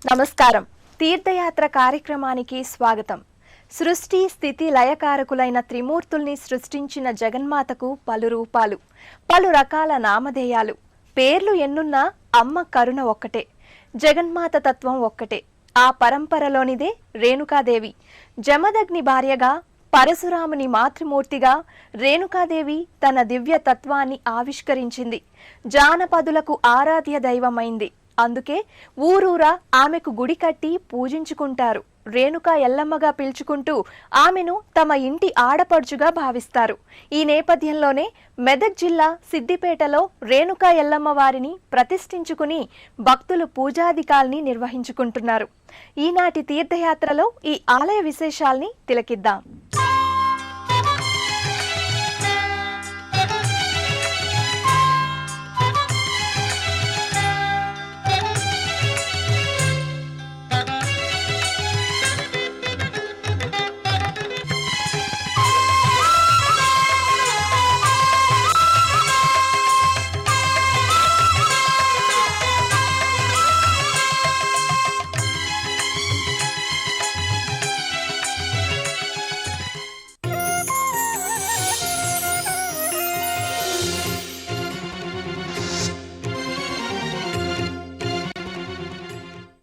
నమస్కారం. తీర్థయాత్ర కార్యక్రమానికి స్వాగతం. సృష్టి స్థితి లయకారకులైన త్రిమూర్తుల్ని సృష్టించిన జగన్మాతకు పలు రూపాలు, పలు రకాల నామధేయాలు, పేర్లు ఎన్నున్నా అమ్మ కరుణ ఒక్కటే, జగన్మాత తత్వం ఒక్కటే. ఆ పరంపరలోనిదే రేణుకాదేవి. జమదగ్ని భార్యగా, పరశురాముని మాతృమూర్తిగా రేణుకాదేవి తన దివ్య తత్వాన్ని ఆవిష్కరించింది. జానపదులకు ఆరాధ్య దైవమైంది. అందుకే ఊరూరా ఆమెకు గుడి కట్టి పూజించుకుంటారు. రేణుకా ఎల్లమ్మగా పిలుచుకుంటూ ఆమెను తమ ఇంటి ఆడపడుచుగా భావిస్తారు. ఈ నేపథ్యంలోనే మెదక్ జిల్లా సిద్దిపేటలో రేణుకా ఎల్లమ్మ వారిని ప్రతిష్ఠించుకుని భక్తులు పూజాధికాల్ని నిర్వహించుకుంటున్నారు. ఈనాటి తీర్థయాత్రలో ఈ ఆలయ విశేషాల్ని తిలకిద్దాం.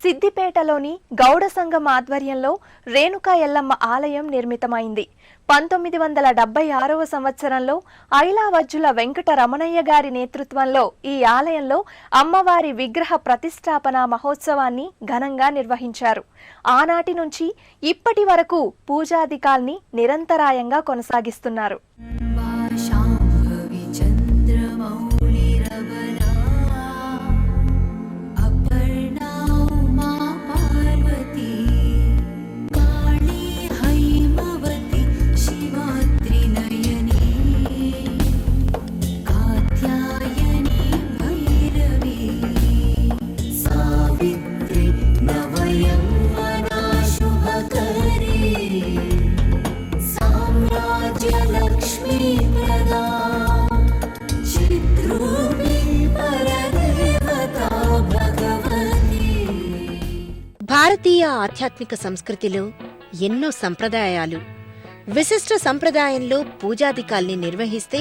సిద్దిపేటలోని గౌడ సంఘం ఆధ్వర్యంలో రేణుకా ఎల్లమ్మ ఆలయం నిర్మితమైంది. 1976వ సంవత్సరంలో ఐలావజ్జుల వెంకట రమణయ్య గారి నేతృత్వంలో ఈ ఆలయంలో అమ్మవారి విగ్రహ ప్రతిష్టాపన మహోత్సవాన్ని ఘనంగా నిర్వహించారు. ఆనాటి నుంచి ఇప్పటి వరకు పూజాధికాల్ని నిరంతరాయంగా కొనసాగిస్తున్నారు. భారతీయ ఆధ్యాత్మిక సంస్కృతిలో ఎన్నో సంప్రదాయాలు, విశిష్ట సంప్రదాయంలో పూజాధికాల్ని నిర్వహిస్తే,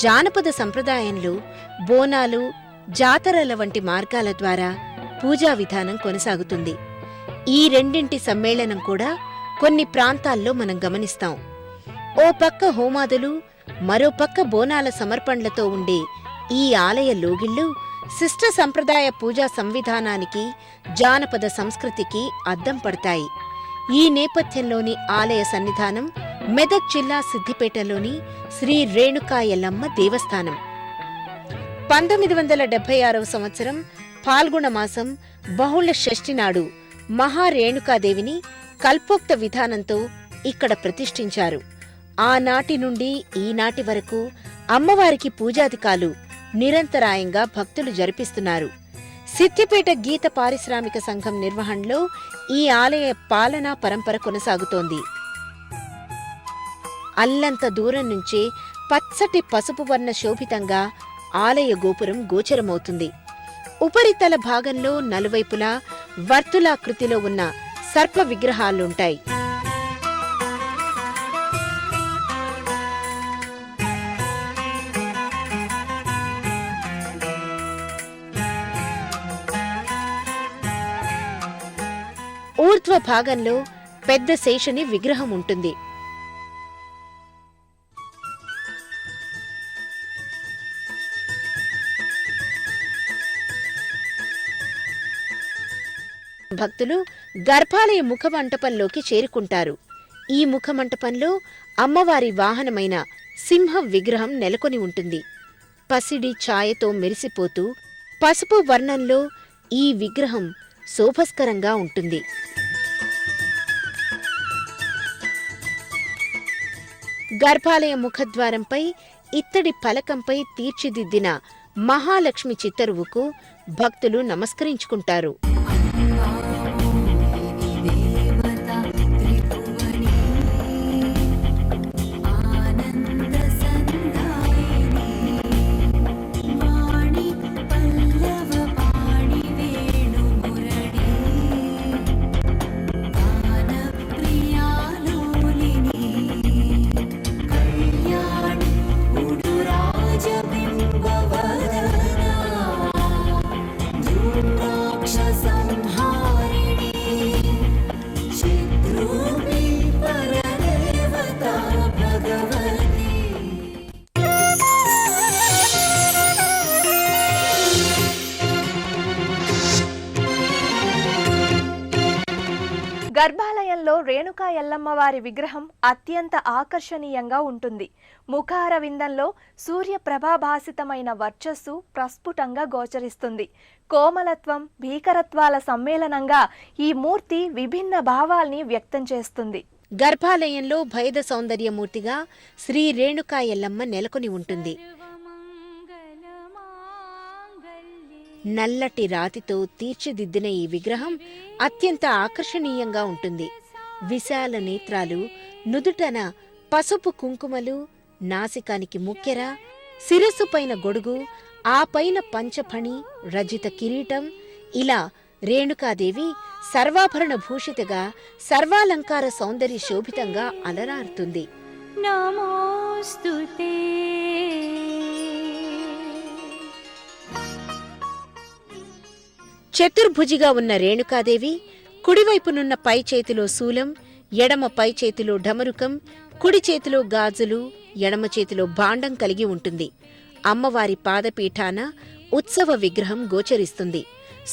జానపద సంప్రదాయంలో బోనాలు, జాతరల వంటి మార్గాల ద్వారా పూజా విధానం కొనసాగుతుంది. ఈ రెండింటి సమ్మేళనం కూడా కొన్ని ప్రాంతాల్లో మనం గమనిస్తాం. ఓ పక్క హోమాదులు, మరో పక్క బోనాల సమర్పణలతో ఉండే ఈ ఆలయ లోగిళ్లు శిష్ట సంప్రదాయ పూజా సంవిధానానికి, జానపద సంస్కృతికి అద్దం పడతాయి. ఈ నేపథ్యంలోని ఆలయ సన్నిధానం మెదక్ జిల్లా సిద్దిపేటలోని శ్రీ రేణుకా ఎల్లమ్మ దేవస్థానం. 1976వ సంవత్సరం ఫాల్గుణ మాసం బహుళ షష్ఠి నాడు మహారేణుకాదేవిని కల్పోక్త విధానంతో ఇక్కడ ప్రతిష్ఠించారు. ఆనాటి నుండి ఈనాటి వరకు అమ్మవారికి పూజాధికాలు నిరంతరాయంగా భక్తులు జరిపిస్తున్నారు. సిద్దిపేట గీత పారిశ్రామిక సంఘం నిర్వహణలో ఈ ఆలయ పాలనా పరంపర కొనసాగుతోంది. అల్లంత దూరం నుంచే పచ్చటి పసుపు వర్ణ శోభితంగా ఆలయ గోపురం గోచరమవుతుంది. ఉపరితల భాగంలో నలువైపులా వర్తులాకృతిలో ఉన్న సర్ప విగ్రహాలుంటాయి. ఊర్ధ్వ భాగంలో పెద్ద శేషుని విగ్రహం ఉంటుంది. భక్తులు గర్భాలయ ముఖమంటపంలోకి చేరుకుంటారు. ఈ ముఖమంటపంలో అమ్మవారి వాహనమైన సింహ విగ్రహం నెలకొని ఉంటుంది. పసిడి ఛాయతో మెరిసిపోతూ పసుపు వర్ణంలో ఈ విగ్రహం శోభస్కరంగా ఉంటుంది. గర్భాలయ ముఖద్వారంపై ఇత్తడి ఫలకంపై తీర్చిదిద్దిన మహాలక్ష్మి చిత్తరువుకు భక్తులు నమస్కరించుకుంటారు. గర్భాలయంలో రేణుకా ఎల్లమ్మ వారి విగ్రహం అత్యంత ఆకర్షణీయంగా ఉంటుంది. ముఖార విందంలో సూర్యప్రభాభాసితమైన వర్చస్సు ప్రస్ఫుటంగా గోచరిస్తుంది. కోమలత్వం, భీకరత్వాల సమ్మేళనంగా ఈ మూర్తి విభిన్న భావాల్ని వ్యక్తం చేస్తుంది. గర్భాలయంలో భైద సౌందర్యమూర్తిగా శ్రీ రేణుకా ఎల్లమ్మ నెలకొని ఉంటుంది. నల్లటి రాతితో తీర్చిదిద్దిన ఈ విగ్రహం అత్యంత ఆకర్షణీయంగా ఉంటుంది. విశాల నేత్రాలు, నుదుటన పసుపు కుంకుమలు, నాసికానికి ముక్కెర, శిరస్సు పైన గొడుగు, ఆ పైన పంచఫణి, రజిత కిరీటం, ఇలా రేణుకాదేవి సర్వాభరణ భూషితగా సర్వాలంకార సౌందర్య శోభితంగా అలరారుతుంది. నమోస్తుతే. చతుర్భుజిగా ఉన్న రేణుకాదేవి కుడివైపునున్న పై చేతిలో శూలం, ఎడమ పై చేతిలో ఢమరుకం, కుడి చేతిలో గాజులు, ఎడమ చేతిలో భాండం కలిగి ఉంటుంది. అమ్మవారి పాదపీఠాన ఉత్సవ విగ్రహం గోచరిస్తుంది.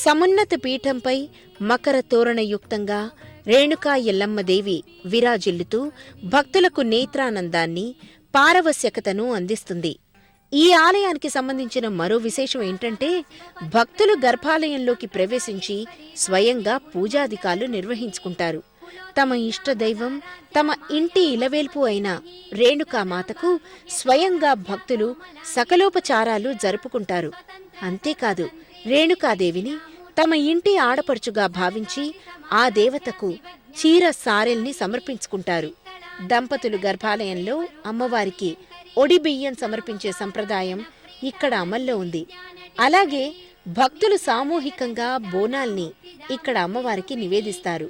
సమున్నత పీఠంపై మకర తోరణయుక్తంగా రేణుకా ఎల్లమ్మదేవి విరాజిల్లుతూ భక్తులకు నేత్రానందాన్ని, పారవశ్యకతను అందిస్తుంది. ఈ ఆలయానికి సంబంధించిన మరో విశేషం ఏంటంటే, భక్తులు గర్భాలయంలోకి ప్రవేశించి స్వయంగా పూజాధికాలు నిర్వహించుకుంటారు. తమ ఇష్టదైవం, తమ ఇంటి ఇలవేల్పు అయిన రేణుకామాతకు స్వయంగా భక్తులు సకలోపచారాలు జరుపుకుంటారు. అంతేకాదు, రేణుకాదేవిని తమ ఇంటి ఆడపడుచుగా భావించి ఆ దేవతకు చీర సారెల్ని సమర్పించుకుంటారు. దంపతులు గర్భాలయంలో అమ్మవారికి ఒడిబియ్యం సమర్పించే సంప్రదాయం ఇక్కడ అమల్లో ఉంది. అలాగే భక్తులు సామూహికంగా బోనాల్ని ఇక్కడ అమ్మవారికి నివేదిస్తారు.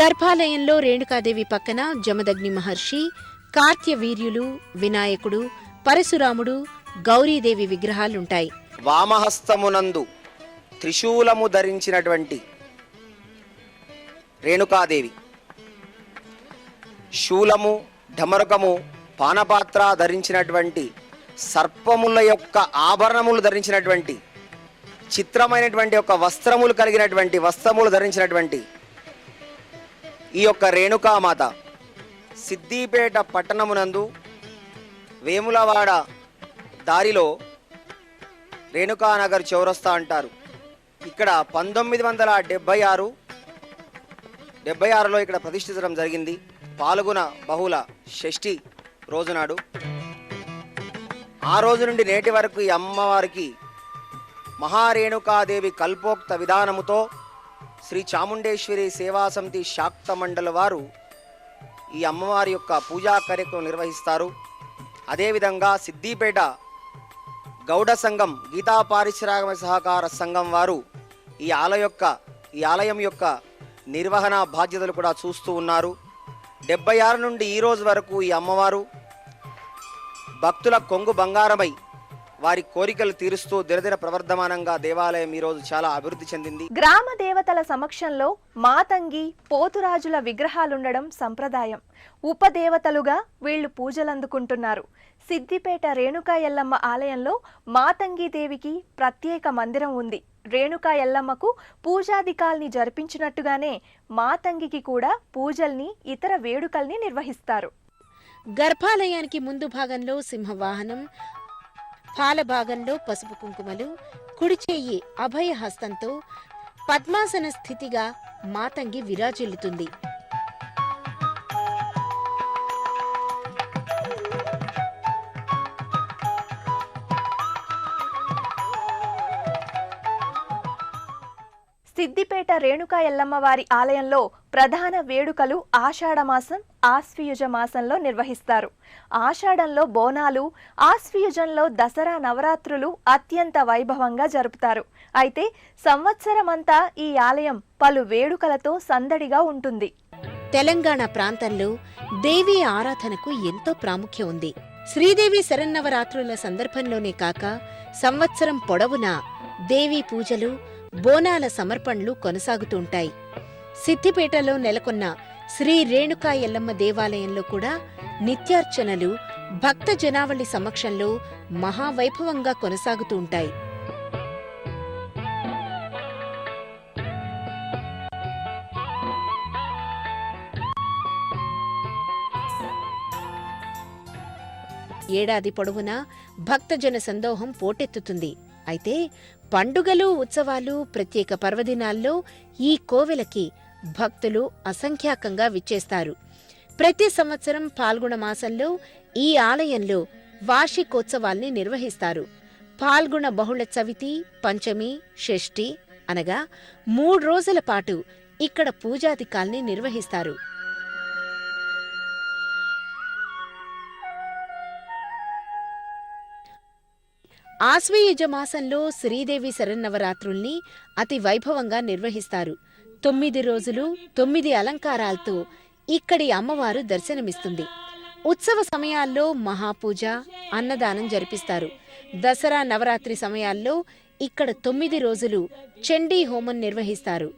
గర్భాలయంలో రేణుకాదేవి పక్కన జమదగ్ని మహర్షి, కార్త్యవీర్యులు, వినాయకుడు, పరశురాముడు, గౌరీదేవి విగ్రహాలుంటాయి. వామహస్తమునందు త్రిశూలము ధరించినటువంటి రేణుకాదేవి, శూలము, ఢమరుకము, పానపాత్ర ధరించినటువంటి, సర్పముల యొక్క ఆభరణములు ధరించినటువంటి, చిత్రమైనటువంటి యొక్క వస్త్రములు ధరించినటువంటి ఈ యొక్క రేణుకామాత సిద్దిపేట పట్టణమునందు వేములవాడ దారిలో రేణుకానగర్ చౌరస్తా అంటారు. ఇక్కడ 1976లో ఇక్కడ ప్రతిష్ఠించడం జరిగింది. పాల్గొన బహుళ షష్ఠి రోజునాడు. ఆ రోజు నుండి నేటి వరకు ఈ అమ్మవారికి మహారేణుకాదేవి కల్పోక్త విధానముతో శ్రీ చాముండేశ్వరి సేవా సమితి శాక్త మండలి వారు ఈ అమ్మవారి యొక్క పూజా కార్యక్రమం నిర్వహిస్తారు. అదేవిధంగా సిద్దిపేట గౌడ సంఘం, గీతా పారిశ్రామిక సహకార సంఘం వారు ఈ ఆలయం యొక్క నిర్వహణ బాధ్యతలు కూడా చూస్తూ ఉన్నారు. 76 నుండి ఈ రోజు వరకు ఈ అమ్మవారు భక్తుల కొంగు బంగారమై వారి కోరికలు తీరుస్తూ దినదిన ప్రవర్ధమానంగా దేవాలయం ఈ రోజు చాలా అభివృద్ధి చెందింది. గ్రామ దేవతల సమక్షంలో మాతంగి, పోతురాజుల విగ్రహాలుండడం సంప్రదాయం. ఉపదేవతలుగా వీళ్లు పూజలందుకుంటున్నారు. సిద్దిపేట రేణుకా ఎల్లమ్మ ఆలయంలో మాతంగిదేవికి ప్రత్యేక మందిరం ఉంది. రేణుకా ఎల్లమ్మకు పూజాధికాల్ని జరిపించినట్టుగానే మాతంగికి కూడా పూజల్ని, ఇతర వేడుకల్ని నిర్వహిస్తారు. గర్భాలయానికి ముందు భాగంలో సింహవాహనం, పాల భాగంలో పసుపు కుంకుమలు, కుడిచేయి అభయహస్తంతో పద్మాసన స్థితిగా మాతంగి విరాజిల్లుతుంది. సిద్దిపేట రేణుకా ఎల్లమ్మ వారి ఆలయంలో ప్రధాన వేడుకలు ఆషాఢమాసం, ఆశ్వయుజ మాసంలో నిర్వహిస్తారు. ఆషాఢంలో బోనాలు, ఆశ్వయుజంలో దసరా నవరాత్రులు అత్యంత వైభవంగా జరుపుతారు. అయితే సంవత్సరమంతా ఈ ఆలయం పలు వేడుకలతో సందడిగా ఉంటుంది. తెలంగాణ ప్రాంతంలో దేవీ ఆరాధనకు ఎంతో ప్రాముఖ్యం ఉంది. శ్రీదేవి శరన్నవరాత్రుల సందర్భంలోనే కాక సంవత్సరం పొడవునా దేవీ పూజలు, బోనాల సమర్పణలు కొనసాగుతుంటాయి. సిద్దిపేటలో నెలకొన్న శ్రీ రేణుకా ఎల్లమ్మ దేవాలయంలో కూడా నిత్యార్చనలు, భక్త జనావళి సమక్షంలో మహావైభవంగా కొనసాగుతూ ఉంటాయి. ఏడాది పొడవునా భక్తజన సందోహం పోటెత్తుతుంది. అయితే పండుగలు, ఉత్సవాలు, ప్రత్యేక పర్వదినాల్లో ఈ కోవెలకి భక్తులు అసంఖ్యాకంగా విచ్చేస్తారు. ప్రతి సంవత్సరం పాల్గొన మాసంలో ఈ ఆలయంలో వార్షికోత్సవాల్ని నిర్వహిస్తారు. పాల్గొన బహుళ చవితి, పంచమి, షష్ఠి అనగా 3 రోజుల పాటు ఇక్కడ పూజాధికాల్ని నిర్వహిస్తారు. ఆశ్వయుజ మాసంలో శ్రీదేవి శరన్నవరాత్రుల్ని అతి వైభవంగా నిర్వహిస్తారు. 9 రోజులు 9 అలంకారాలతో ఇక్కడి అమ్మవారు దర్శనమిస్తుంది. ఉత్సవ సమయాల్లో మహాపూజ, అన్నదానం జరిపిస్తారు. దసరా, నవరాత్రి సమయాల్లో ఇక్కడ 9 రోజులు చండీ హోమం నిర్వహిస్తారు.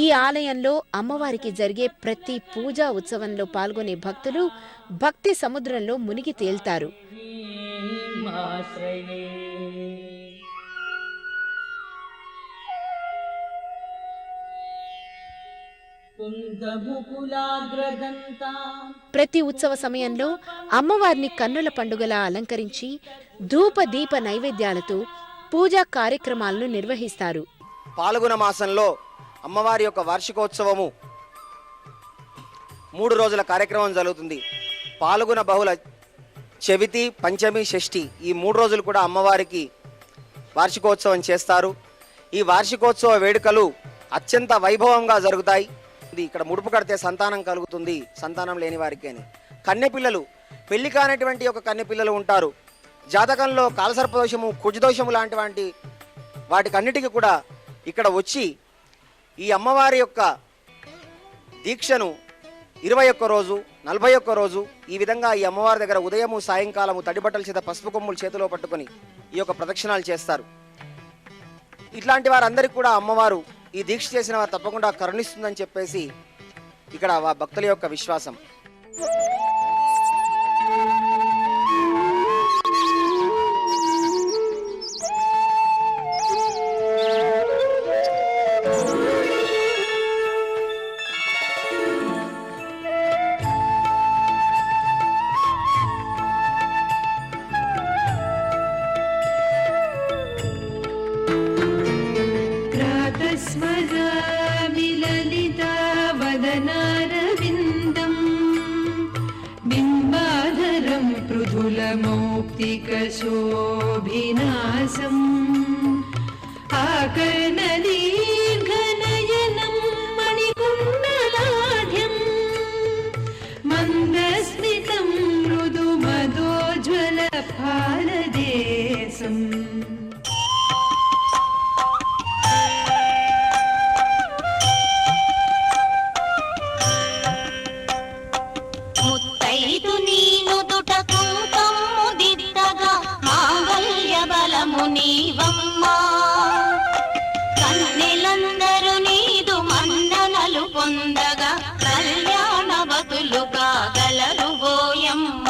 ఈ ఆలయంలో అమ్మవారికి జరిగే ప్రతి పూజా ఉత్సవంలో పాల్గొనే భక్తులు భక్తి సముద్రంలో మునిగి తేల్తారు. ప్రతి ఉత్సవ సమయంలో అమ్మవారిని కన్నుల పండుగలా అలంకరించి ధూప దీప నైవేద్యాలతో పూజా కార్యక్రమాలను నిర్వహిస్తారు. పాల్గొన మాసంలో అమ్మవారి యొక్క వార్షికోత్సవము 3 రోజుల కార్యక్రమం జరుగుతుంది. పాల్గొన బహుళ చవితి, పంచమి, షష్ఠి ఈ 3 రోజులు కూడా అమ్మవారికి వార్షికోత్సవం చేస్తారు. ఈ వార్షికోత్సవ వేడుకలు అత్యంత వైభవంగా జరుగుతాయి. ఇక్కడ ముడుపు కడితే సంతానం కలుగుతుంది, సంతానం లేని వారికి అని. కన్నెపిల్లలు, పెళ్లి కానటువంటి ఒక కన్నెపిల్లలు ఉంటారు. జాతకంలో కాలసర్పదోషము, కుజదోషము లాంటి వాటికన్నిటికీ కూడా ఇక్కడ వచ్చి ఈ అమ్మవారి యొక్క దీక్షను 21 రోజు, 41 రోజు ఈ విధంగా ఈ అమ్మవారి దగ్గర ఉదయము, సాయంకాలము తడిబట్టల చేత పసుపు కొమ్ములు చేతిలో పట్టుకొని ఈ యొక్క ప్రదక్షిణాలు చేస్తారు. ఇట్లాంటి వారందరికీ కూడా అమ్మవారు ఈ దీక్ష చేసిన వారు తప్పకుండా కరుణిస్తుందని చెప్పేసి ఇక్కడ భక్తుల యొక్క విశ్వాసం. శోభినాశం ఆకర్ణదీర్ఘనయనం మణికుండలాఢ్యం మందస్మితం మృదు మదోజ్వల ఫాలదేశం కన్నెలందరూ నీదు మన్ననలు పొందగా కళ్యాణ బతులుగా గలరు గోయమ్మ.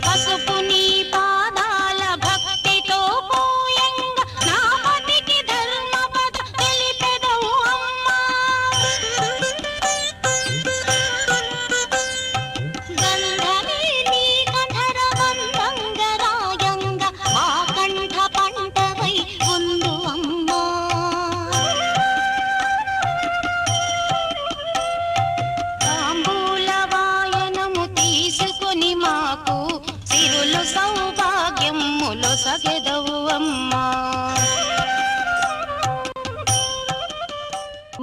పసుపు నీ పాదాల భక్తితో పోయంగా నా పతికి ధర్మపద తెలిపెదవు అమ్మా. గంధమే నీ కంఠర బంధంగరాయంగా మా కంఠ పంటవై ఉందు అమ్మా. తాంబూల వాయనము తీసుకొని మాకు సిరులు సౌభాగ్యములు సగెదవు అమ్మా.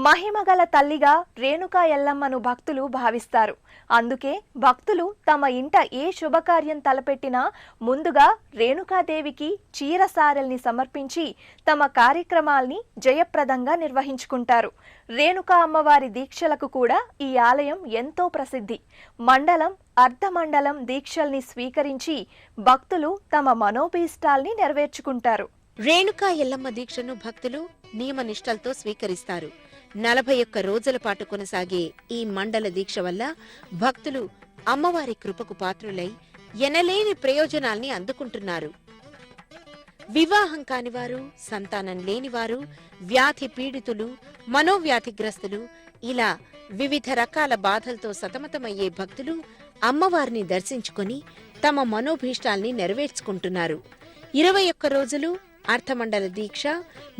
మహిమగల తల్లిగా రేణుకా ఎల్లమ్మను భక్తులు భావిస్తారు. అందుకే భక్తులు తమ ఇంట ఏ శుభకార్యం తలపెట్టినా ముందుగా రేణుకాదేవికి చీరసారెల్ని సమర్పించి తమ కార్యక్రమాల్ని జయప్రదంగా నిర్వహించుకుంటారు. రేణుకా అమ్మవారి దీక్షలకు కూడా ఈ ఆలయం ఎంతో ప్రసిద్ధి. మండలం, అర్ధమండలం దీక్షల్ని స్వీకరించి భక్తులు తమ మనోభీష్టాల్ని నెరవేర్చుకుంటారు. రేణుకా ఎల్లమ్మ దీక్షను భక్తులు నియమనిష్టలతో స్వీకరిస్తారు. 41 రోజుల పాటు కొనసాగే ఈ మండల దీక్ష వల్ల భక్తులు అమ్మవారి కృపకు పాత్రులై ఎనలేని ప్రయోజనాల్ని అందుకుంటున్నారు. వివాహం కానివారు, సంతానం లేనివారు, వ్యాధి పీడితులు, మనోవ్యాధిగ్రస్తులు ఇలా వివిధ రకాల బాధలతో సతమతమయ్యే భక్తులు అమ్మవారిని దర్శించుకొని తమ మనోభీష్టాల్ని నెరవేర్చుకుంటున్నారు. 21 రోజులు అర్థమండల దీక్ష,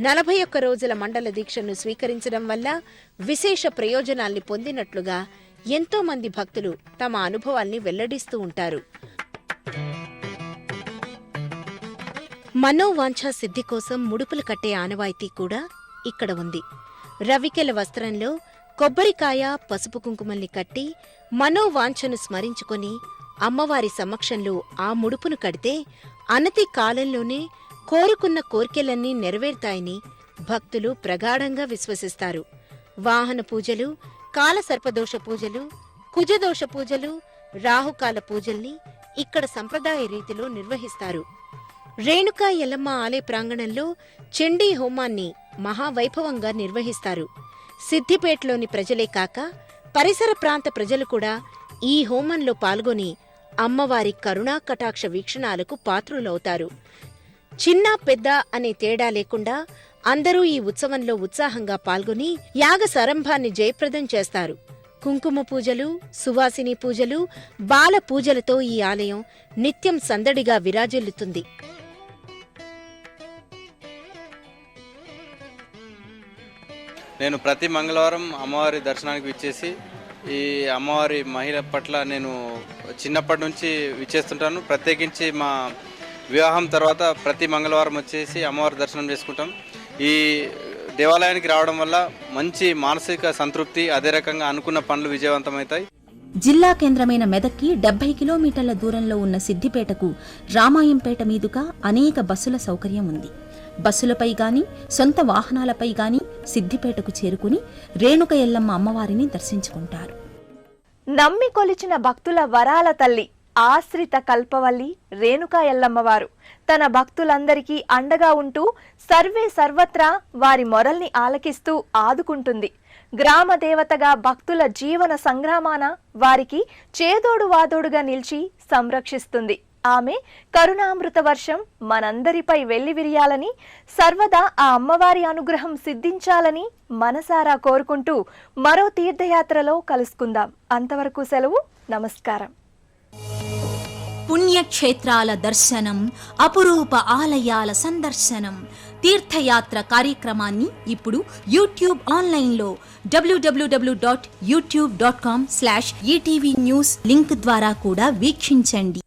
41 రోజుల మండల దీక్షను స్వీకరించడం వల్ల విశేష ప్రయోజనాల్ని పొందినట్లుగా ఎంతో మంది భక్తులు తమ అనుభవాల్ని వెల్లడిస్తూ ఉంటారు. మనోవాంఛా సిద్ధి కోసం ముడుపులు కట్టే ఆనవాయితీ కూడా ఇక్కడ ఉంది. రవికెల వస్త్రంలో కొబ్బరికాయ, పసుపు కుంకుమల్ని కట్టి మనోవాంఛను స్మరించుకొని అమ్మవారి సమక్షంలో ఆ ముడుపును కడితే అనతి కాలంలోనే కోరుకున్న కోర్కెలన్నీ నెరవేరుతాయని భక్తులు ప్రగాఢంగా విశ్వసిస్తారు. వాహన పూజలు, కాలసర్పదోష పూజలు, కుజదోష పూజలు, రాహుకాల పూజల్ని ఇక్కడ సంప్రదాయ రీతిలో నిర్వహిస్తారు. రేణుకా ఎల్లమ్మ ఆలయ ప్రాంగణంలో చండీ హోమాన్ని మహావైభవంగా నిర్వహిస్తారు. సిద్దిపేటలోని ప్రజలే కాక పరిసర ప్రాంత ప్రజలు కూడా ఈ హోమంలో పాల్గొని అమ్మవారి కరుణా కటాక్ష వీక్షణాలకు పాత్రులవుతారు. చిన్న పెద్ద అనే తేడా లేకుండా అందరూ ఈ ఉత్సవంలో ఉత్సాహంగా పాల్గొని యాగ సరంభాన్ని జయప్రదం చేస్తారు. కుంకుమ పూజలు, సువాసిని పూజలు, బాల పూజలతో ఈ ఆలయం నిత్యం సందడిగా విరాజిల్లుతుంది. నేను ప్రతి మంగళవారం అమ్మవారి దర్శనానికి విచ్చేసి ఈ అమ్మవారి మహిళ పట్ల నేను చిన్నప్పటి నుంచి విచ్చేస్తుంటాను. ప్రత్యేకించి మా వివాహం తర్వాత ప్రతి మంగళవారం వచ్చేసి అమ్మవారి దర్శనం చేసుకుంటాం. ఈ దేవాలయానికి రావడం వల్ల మంచి మానసిక సంతృప్తి, అదే రకంగా అనుకున్న పనులు విజయవంతమవుతాయి. జిల్లా కేంద్రమైన మెదక్కి 70 కిలోమీటర్ల దూరంలో ఉన్న సిద్దిపేటకు రామాయంపేట మీదుగా అనేక బస్సుల సౌకర్యం ఉంది. బస్సులపై గాని, సొంత వాహనాలపై గాని సిద్దిపేటకు చేరుకుని రేణుక ఎల్లమ్మ అమ్మవారిని దర్శించుకుంటారు. నమ్మి కొలిచిన భక్తుల వరాల తల్లి ఆశ్రిత కల్పవల్లి రేణుకా ఎల్లమ్మవారు తన భక్తులందరికీ అండగా ఉంటూ సర్వే సర్వత్రా వారి మొరల్ని ఆలకిస్తూ ఆదుకుంటుంది. గ్రామ దేవతగా భక్తుల జీవన సంగ్రామాన వారికి చేదోడు వాదోడుగా నిలిచి సంరక్షిస్తుంది. ఆమె కరుణామృత వర్షం మనందరిపై వెల్లివిరియాలని, సర్వదా ఆ అమ్మవారి అనుగ్రహం సిద్ధించాలని మనసారా కోరుకుంటూ మరో తీర్థయాత్రలో కలుసుకుందాం. అంతవరకు సెలవు. నమస్కారం. పుణ్యక్షేత్రాల దర్శనం, అపురూప ఆలయాల సందర్శనం, తీర్థయాత్ర కార్యక్రమాన్ని ఇప్పుడు యూట్యూబ్ ఆన్లైన్లో www.youtube.com/ETV News లింక్ ద్వారా కూడా వీక్షించండి.